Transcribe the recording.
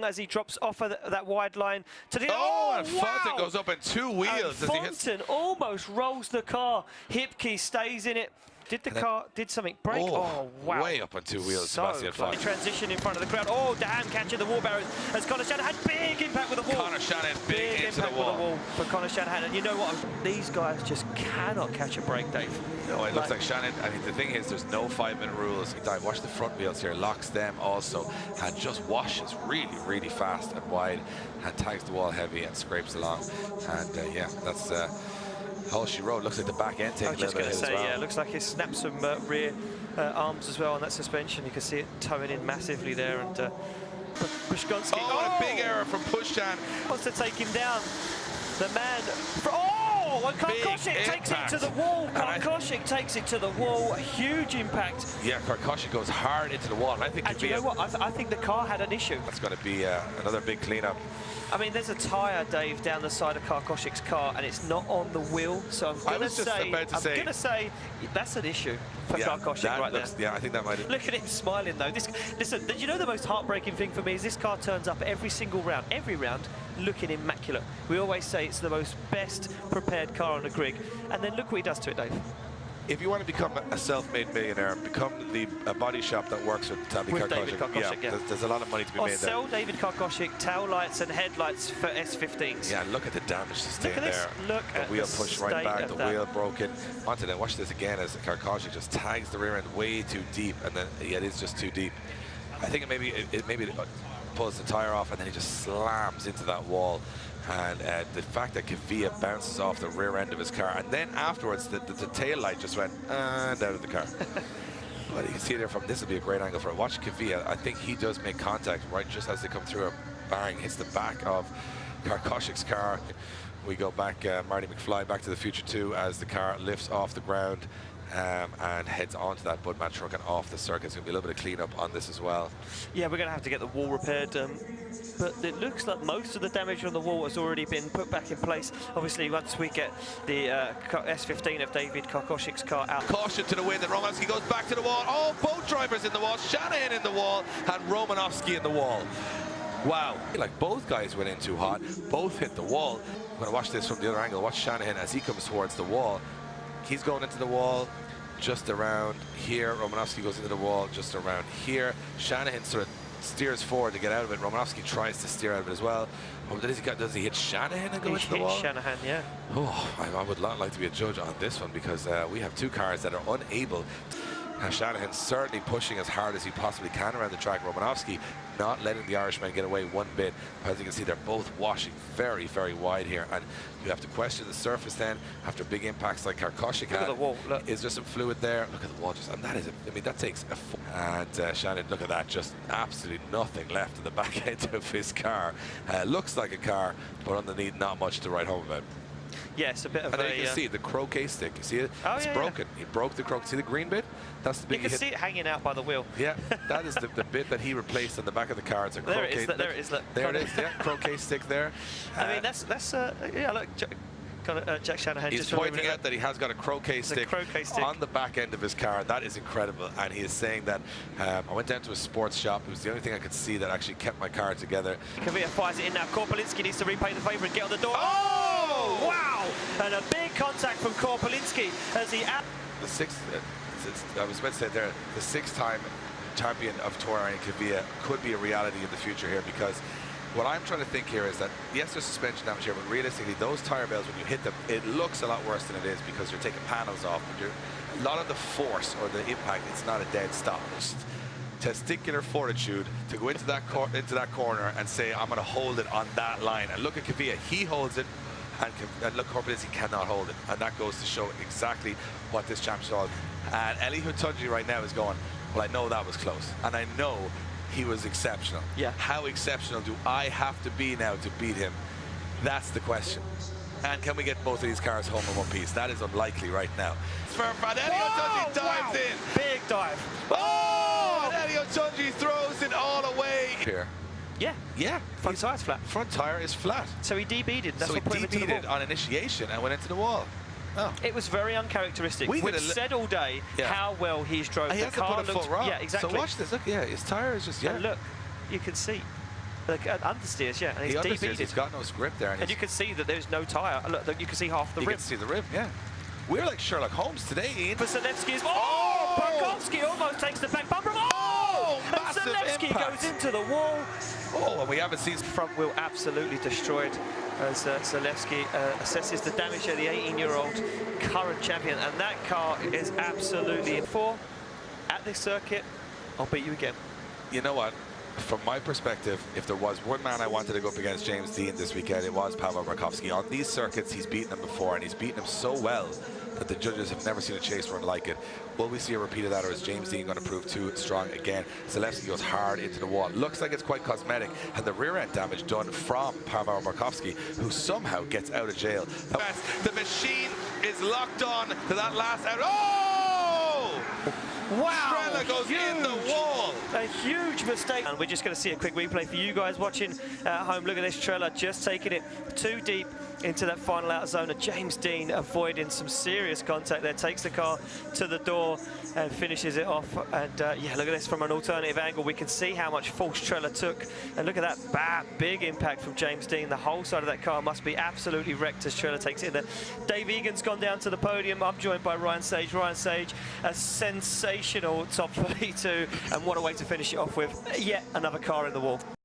as he drops off of that wide line to the... and Fontaine goes up in two wheels. And Fontaine almost rolls the car. Hipke stays in it. Did the car, did something break? Oh, wow. Way up on two wheels, so Sebastian. Transition in front of the crowd. Oh, damn, catching the wall barriers as Conor Shanahan had big impact with the wall. Conor Shanahan, big into impact the wall. With the wall for Conor Shanahan. And you know what? These guys just cannot catch a break, Dave. No, it looks like Shanahan. I mean, the thing is, there's no 5-minute rules. Watch the front wheels here, locks them also, and just washes really, really fast and wide, and tags the wall heavy and scrapes along. And yeah, that's all she wrote. Looks like the back end taking a little bit as well. Yeah, looks like he snapped some rear arms as well on that suspension. You can see it towing in massively there. And Pushkonski. Oh, a big error from Pushchan. Wants to take him down. The man. And Karkoshik takes it to the wall. Karkoshik takes it to the wall. A huge impact. Yeah, Karkoshik goes hard into the wall. And you know what? I think the car had an issue. That's going to be another big cleanup. I mean, there's a tyre, Dave, down the side of Karkoshik's car, and it's not on the wheel. So I'm going to say that's an issue for Karkoshik right there. Yeah, I think that might have... Look at him smiling, though. Listen, you know the most heartbreaking thing for me is this car turns up every single round, looking immaculate. We always say it's the most best prepared car on the grid, and then look what he does to it, Dave. If you want to become a self-made millionaire, become a body shop that works with David Karkoshik. Yeah. There's a lot of money to be made there. Sell David Karkoshik tail lights and headlights for S15s. Yeah, look at the damage sustained there. Look the at wheel pushed right back, the wheel broken. Onto that. Watch this again as Karkoshik just tags the rear end way too deep, and then it is just too deep. I think it maybe pulls the tire off, and then he just slams into that wall. And the fact that Kvyat bounces off the rear end of his car, and then afterwards the tail light just went and out of the car. But you can see there from this would be a great angle for it. Watch Kvyat. I think he does make contact right just as they come through. Bang, hits the back of Karkoshik's car. We go back, Marty McFly, Back to the Future 2, as the car lifts off the ground and heads onto that Budman truck and off the circuit. It's going to be a little bit of cleanup on this as well. Yeah, we're going to have to get the wall repaired. But it looks like most of the damage on the wall has already been put back in place. Obviously, once we get the S15 of David Karkoshik's car out. Caution to the wind, and Romanowski goes back to the wall. Oh, both drivers in the wall. Shanahan in the wall, and Romanowski in the wall. Wow. Like both guys went in too hot. Both hit the wall. I'm going to watch this from the other angle. Watch Shanahan as he comes towards the wall. He's going into the wall just around here. Romanowski goes into the wall just around here. Shanahan sort of steers forward to get out of it. Romanowski tries to steer out of it as well. Oh, does he hit Shanahan and go into the wall? He hit Shanahan, yeah. Oh, I would not like to be a judge on this one, because we have two cars that are unable. Shanahan's certainly pushing as hard as he possibly can around the track. Romanowski not letting the Irishman get away one bit. As you can see, they're both washing very, very wide here, and you have to question the surface then after big impacts like Karkoshik had. Look at the wall. Look. Is there some fluid there? Look at the wall. And that is, I mean, that takes a... And Shanahan, look at that, just absolutely nothing left in the back end of his car. Looks like a car, but underneath not much to write home about. Yes, a bit of and then you can see the croquet stick. You see it? Oh, it's broken. He broke the croquet. See the green bit? That's the bit you can see it hanging out by the wheel. Yeah, that is the bit that he replaced on the back of the car. It's a croquet. There it is. Look. There it is. Yeah, croquet stick there. I mean, that's yeah. Look, Jack Shanahan. He's pointing out that he has got a croquet stick on the back end of his car. That is incredible. And he is saying that I went down to a sports shop. It was the only thing I could see that actually kept my car together. Kvyat fires it in now. Korpolinski needs to repay the favour and get on the door. Oh! Wow! And a big contact from Korpolinski as he... The sixth, I was meant to say there, the six-time champion of Torun, Kvyat, could be a reality in the future here, because what I'm trying to think here is that, yes, there's suspension damage here, but realistically, those tire bells, when you hit them, it looks a lot worse than it is, because you're taking panels off, but a lot of the force or the impact, it's not a dead stop. It's testicular fortitude to go into that corner and say, I'm going to hold it on that line. And look at Kvyat, he holds it, and look, Korpolinski cannot hold it. And that goes to show exactly what this championship is all about. And Eli Hutunji right now is going, well, I know that was close, and I know he was exceptional. Yeah. How exceptional do I have to be now to beat him? That's the question. And can we get both of these cars home in one piece? That is unlikely right now. Eli Hutunji dives in. Big dive. Oh! And Eli Hutunji throws it all away. Here. Yeah. Front tire's flat. Front tire is flat. So he DB'd. So he DB'd on initiation and went into the wall. Oh. It was very uncharacteristic. We've said all day how well he's drove. The car looks, yeah, exactly. So watch this. Look, yeah, his tire is just, And look, you can see. Understeers, yeah, and He he's deep understeers, he's got no script there. And you can see that there's no tyre. Look, you can see half the you rim. can see the rim, yeah. We're like Sherlock Holmes today, Ian. But Zalewski's... Oh! Barkowski almost takes the back bumper. Oh! And massive Zalewski impact. goes into the wall. Oh, and we haven't seen... Front wheel absolutely destroyed as Zalewski assesses the damage to the 18-year-old current champion. And that car is absolutely in for. At this circuit, I'll beat you again. You know what? From my perspective, if there was one man I wanted to go up against James Dean this weekend, it was Paweł Barkowski. On these circuits, he's beaten him before, and he's beaten him so well that the judges have never seen a chase run like it. Will we see a repeat of that, or is James Dean going to prove too strong again? Zalewski goes hard into the wall. Looks like it's quite cosmetic, and the rear end damage done from Paweł Barkowski, who somehow gets out of jail. The machine is locked on to that last out. Oh! Wow! Estrella goes in the wall. A huge mistake. And we're just going to see a quick replay for you guys watching at home. Look at this Estrella just taking it too deep into that final outer zone. And James Dean avoiding some serious contact there. Takes the car to the door and finishes it off. And yeah, look at this from an alternative angle. We can see how much force Estrella took. And look at that big impact from James Dean. The whole side of that car must be absolutely wrecked as Estrella takes it in there. Dave Egan's gone down to the podium. I'm joined by Ryan Sage. Ryan Sage, a sensational top 32. And what a way to finish it off with yet another car in the wall.